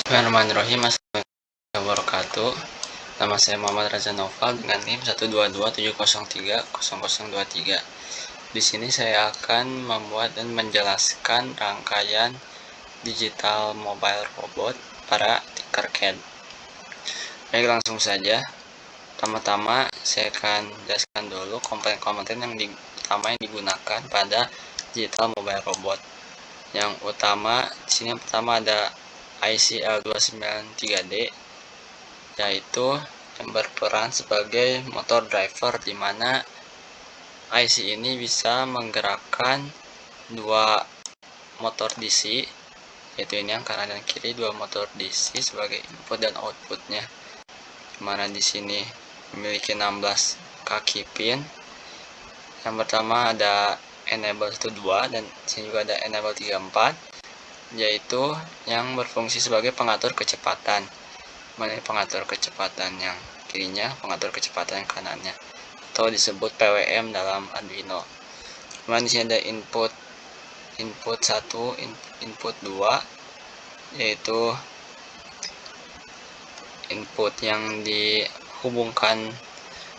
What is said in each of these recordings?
Bismillahirrahmanirrahim. Assalamualaikum warahmatullahi wabarakatuh. Nama saya Muhammad Raza Noval dengan NIM 12270030023. Di sini saya akan membuat dan menjelaskan rangkaian digital mobile robot para Tinkercad. Baik, langsung saja. Pertama-tama saya akan jelaskan dulu komponen-komponen yang digunakan pada digital mobile robot. Yang utama di sini yang pertama ada IC L293D, yaitu yang berperan sebagai motor driver, di mana IC ini bisa menggerakkan dua motor DC, yaitu ini yang kanan dan kiri, dua motor DC sebagai input dan outputnya, dimana di sini memiliki 16 kaki pin. Yang pertama ada enable 12 dan di sini juga ada enable 34, yaitu yang berfungsi sebagai pengatur kecepatan. Mana pengatur kecepatan yang kirinya, pengatur kecepatan yang kanannya, atau disebut PWM dalam Arduino. Kemudian di sini ada input 1, input 2, yaitu input yang dihubungkan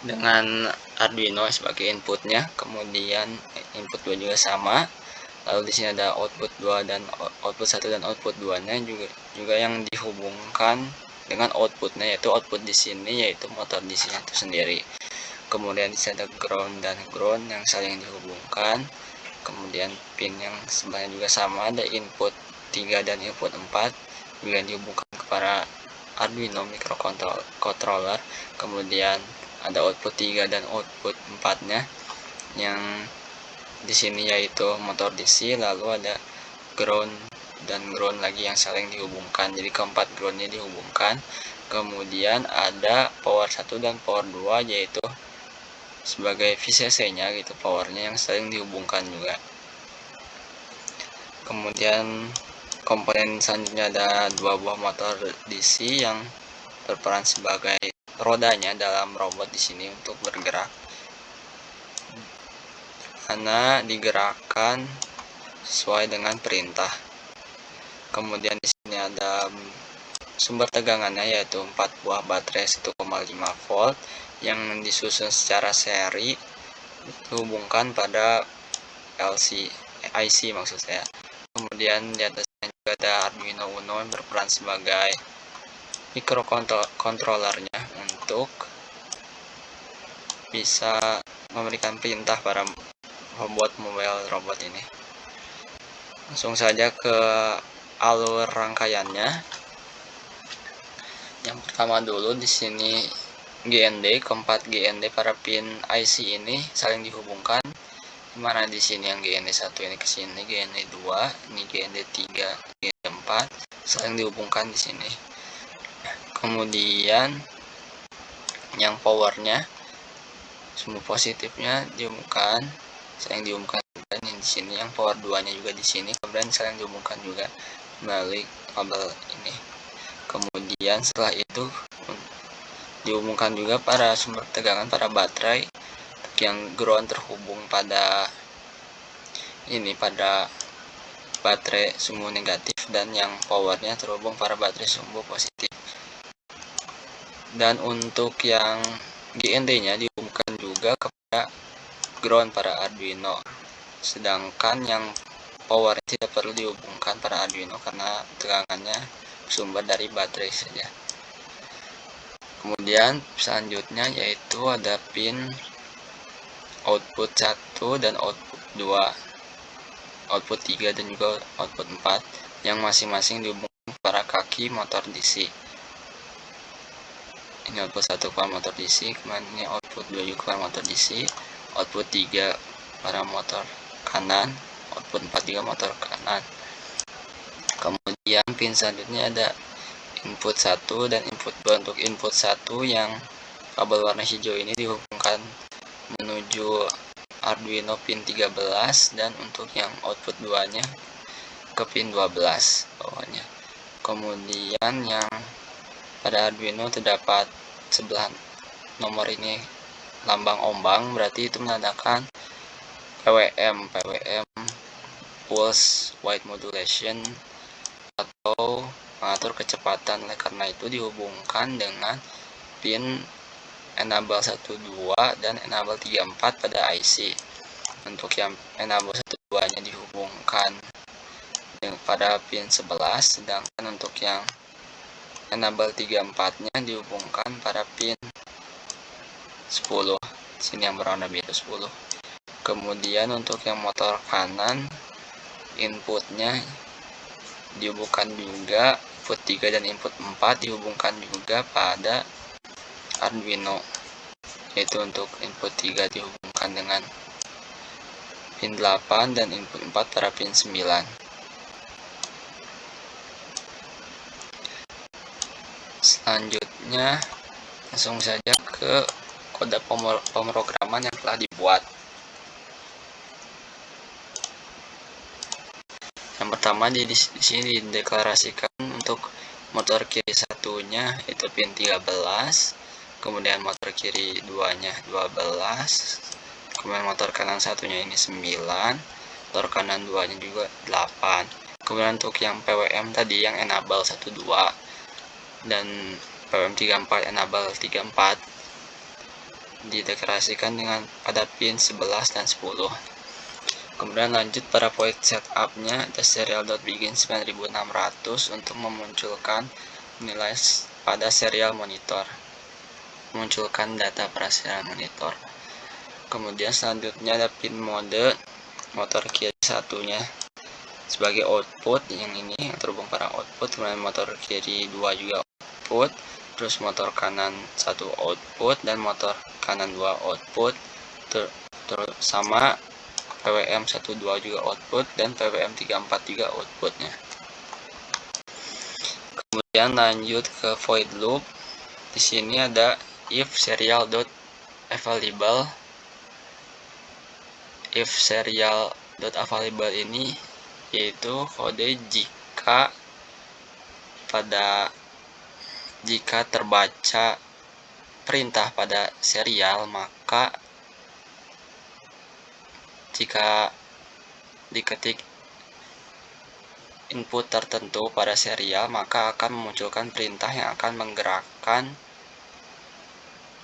dengan Arduino sebagai inputnya. Kemudian input 2 juga sama. Lalu di sini ada output 2 dan output 1 dan output 2-nya juga yang dihubungkan dengan outputnya, yaitu output di sini yaitu motor di sini itu sendiri. Kemudian di sini ada ground dan ground yang saling dihubungkan. Kemudian pin yang sebelahnya juga sama, ada input 3 dan input 4 juga yang dihubungkan kepada Arduino microcontroller. Kemudian ada output 3 dan output 4-nya yang di sini yaitu motor DC. Lalu ada ground dan ground lagi yang saling dihubungkan, jadi keempat groundnya dihubungkan. Kemudian ada power 1 dan power 2, yaitu sebagai VCC-nya gitu, powernya yang saling dihubungkan juga. Kemudian komponen selanjutnya ada dua buah motor DC yang berperan sebagai rodanya dalam robot di sini untuk bergerak, karena digerakkan sesuai dengan perintah. Kemudian di sini ada sumber tegangannya, yaitu 4 buah baterai 1,5 volt yang disusun secara seri dihubungkan pada IC maksud saya. Kemudian di atasnya juga ada Arduino Uno yang berperan sebagai microcontrollernya untuk bisa memberikan perintah para mobile robot ini. Langsung saja ke alur rangkaiannya. Yang pertama dulu di sini GND, keempat GND para pin IC ini saling dihubungkan, dimana di sini yang GND 1 ini ke sini, GND 2, ini GND 3, GND 4 saling dihubungkan di sini. Kemudian yang powernya, sumbu positifnya dihubungkan, saling dihubungkan, dan di sini yang power 2-nya juga di sini, kemudian saling dihubungkan juga melalui kabel ini. Kemudian setelah itu dihubungkan juga para sumber tegangan pada baterai yang ground terhubung pada ini, pada baterai sumbu negatif, dan yang powernya terhubung pada baterai sumbu positif. Dan untuk yang GND-nya dihubungkan juga kepada ground pada Arduino, sedangkan yang power tidak perlu dihubungkan pada Arduino karena tegangannya sumber dari baterai saja. Kemudian selanjutnya yaitu ada pin output 1 dan output 2, output 3 dan juga output 4 yang masing-masing dihubungkan pada kaki motor DC. Ini output 1 keluar motor DC, kemudian ini output 2 juga keluar motor DC, output 3 pada motor kanan, output 4 juga motor kanan. Kemudian pin selanjutnya ada input 1 dan input 2. Untuk input 1 yang kabel warna hijau ini dihubungkan menuju Arduino pin 13, dan untuk yang output 2 nya ke pin 12 bawahnya. Kemudian yang pada Arduino terdapat sebelah nomor ini lambang ombang, berarti itu menandakan PWM pulse width modulation, atau mengatur kecepatan. Oleh karena itu dihubungkan dengan pin enable 12 dan enable 34 pada IC. Untuk yang enable 12 nya dihubungkan pada pin 11, sedangkan untuk yang enable 34 nya dihubungkan pada pin 10. Sini yang berwarna biru 10. Kemudian untuk yang motor kanan, inputnya dihubungkan juga, input 3 dan input 4 dihubungkan juga pada Arduino, yaitu untuk input 3 dihubungkan dengan pin 8 dan input 4 pada pin 9. Selanjutnya langsung saja ke kode pemrograman yang telah dibuat. Yang pertama di sini dideklarasikan untuk motor kiri satunya itu pin 13, kemudian motor kiri 2-nya 12, kemudian motor kanan satunya ini 9, motor kanan 2-nya juga 8. Kemudian untuk yang PWM tadi yang enable 12 dan PWM 34 enable 34 dideklarasikan dengan pada pin 11 dan 10. Kemudian lanjut pada point setupnya, ada serial.begin 9600 untuk memunculkan nilai pada serial monitor, memunculkan data pada serial monitor. Kemudian selanjutnya ada pin mode motor kiri satunya sebagai output, yang ini yang terhubung pada output, kemudian motor kiri 2 juga output, terus motor kanan 1 output dan motor kanan 2 output, terus sama PWM 12 juga output dan PWM 34 juga outputnya. Kemudian lanjut ke void loop. Di sini ada if serial.available. If serial.available ini yaitu kode jika terbaca perintah pada serial, maka jika diketik input tertentu pada serial, maka akan memunculkan perintah yang akan menggerakkan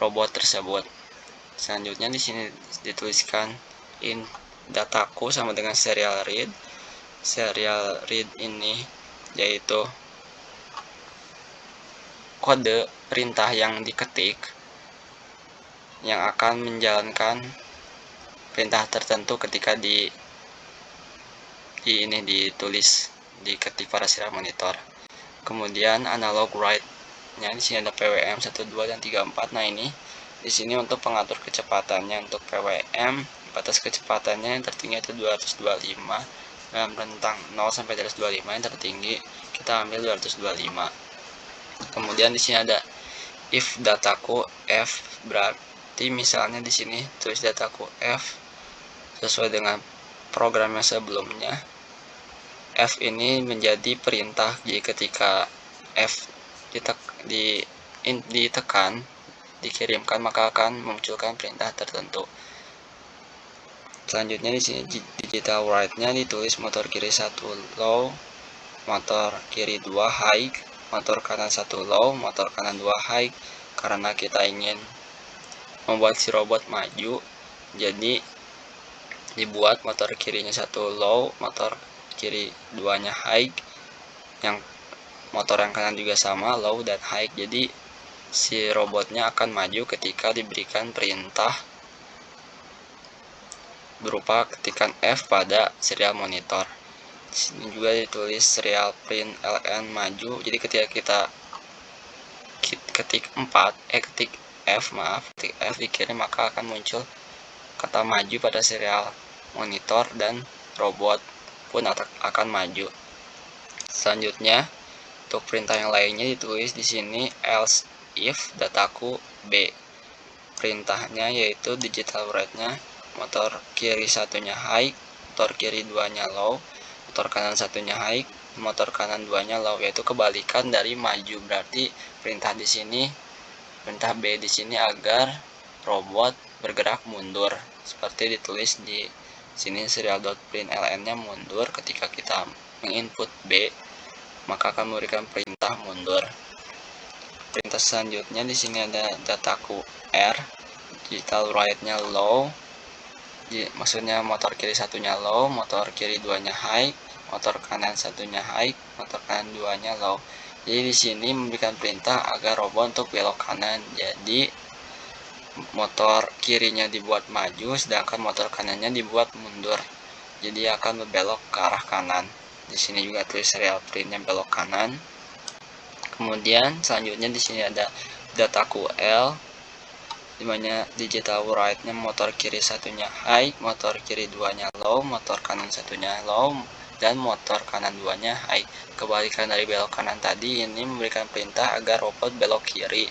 robot tersebut. Selanjutnya di sini dituliskan in dataku sama dengan serial read. Serial read ini yaitu kode perintah yang diketik yang akan menjalankan perintah tertentu ketika diketik pada serial monitor. Kemudian analog write-nya di sini ada PWM 12 dan 34. Nah, ini di sini untuk pengatur kecepatannya. Untuk PWM batas kecepatannya yang tertinggi itu 225 dalam rentang 0 sampai 225, yang tertinggi kita ambil 225. Kemudian di sini ada if dataku F, berarti misalnya di sini tulis dataku F sesuai dengan program yang sebelumnya. F ini menjadi perintah, jadi ketika F ditekan, dikirimkan, maka akan memunculkan perintah tertentu. Selanjutnya di sini digital write-nya ditulis motor kiri 1 low, motor kiri 2 high, motor kanan 1 low, motor kanan 2 high. Karena kita ingin membuat si robot maju, jadi dibuat motor kirinya 1 low, motor kiri 2-nya high, yang motor yang kanan juga sama low dan high. Jadi si robotnya akan maju ketika diberikan perintah berupa ketikan F pada serial monitor. Di sini juga ditulis serial print ln maju. Jadi ketika kita ketik F dikirim, maka akan muncul kata maju pada serial monitor dan robot pun akan maju. Selanjutnya untuk perintah yang lainnya ditulis di sini else if dataku B. Perintahnya yaitu digital write-nya motor kiri satunya high, motor kiri 2-nya low, motor kanan satunya high, motor kanan 2-nya low, yaitu kebalikan dari maju. Berarti perintah di sini, perintah B di sini agar robot bergerak mundur. Seperti ditulis di sini serial.print ln-nya mundur ketika kita menginput B. maka akan memberikan perintah mundur. Perintah selanjutnya di sini ada dataku R, digital write-nya low, maksudnya motor kiri satunya low, motor kiri duanya high, motor kanan satunya high, motor kanan duanya low. Jadi di sini memberikan perintah agar robot untuk belok kanan. Jadi motor kirinya dibuat maju, sedangkan motor kanannya dibuat mundur. Jadi akan berbelok ke arah kanan. Di sini juga tulis serial printnya belok kanan. Kemudian selanjutnya di sini ada dataku L, dimana digital write-nya motor kiri satunya high, motor kiri duanya low, motor kanan satunya low, dan motor kanan duanya high. Kebalikan dari belok kanan tadi, ini memberikan perintah agar robot belok kiri,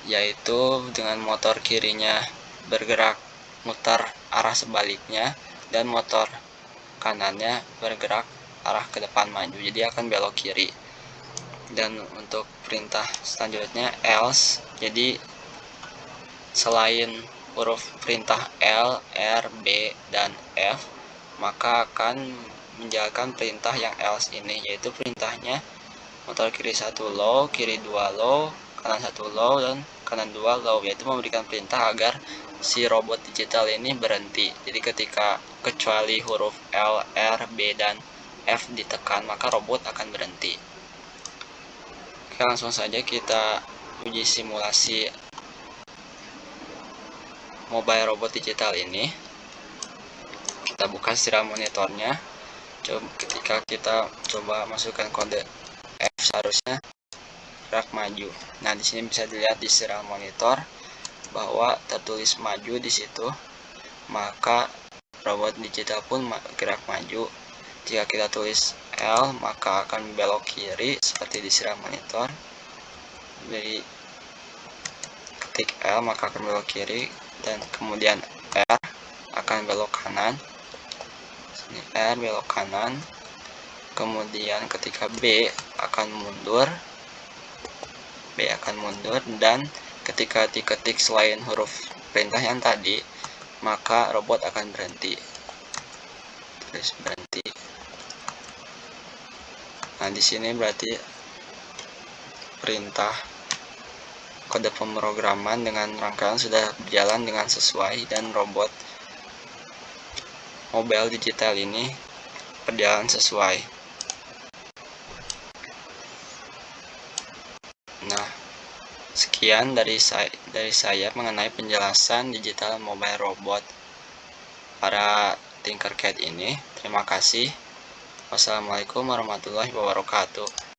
yaitu dengan motor kirinya bergerak mutar arah sebaliknya dan motor kanannya bergerak arah ke depan maju, jadi akan belok kiri. Dan untuk perintah selanjutnya else, jadi selain huruf perintah L, R, B, dan F, maka akan menjalankan perintah yang else ini, yaitu perintahnya motor kiri 1 low, kiri 2 low, kanan 1 low, dan kanan 2 low, yaitu memberikan perintah agar si robot digital ini berhenti. Jadi ketika kecuali huruf L, R, B, dan F ditekan, maka robot akan berhenti. Oke, langsung saja kita uji simulasi mobile robot digital ini. Kita buka serial monitornya. Ketika kita coba masukkan kode F, seharusnya gerak maju. Nah, di sini bisa dilihat di serial monitor bahwa tertulis maju di situ, maka robot digital pun gerak maju. Jika kita tulis L, maka akan belok kiri seperti di serial monitor. Jadi ketik L maka akan belok kiri, dan kemudian R akan belok kanan. Sini R belok kanan. Kemudian ketika B akan mundur, dan ketika diketik selain huruf perintah yang tadi, maka robot akan berhenti. Tulis berhenti. Nah, di sini berarti perintah kode pemrograman dengan rangkaian sudah berjalan dengan sesuai, dan robot mobile digital ini berjalan sesuai. Nah, sekian dari saya mengenai penjelasan digital mobile robot para Tinkercad ini. Terima kasih. Wassalamualaikum warahmatullahi wabarakatuh.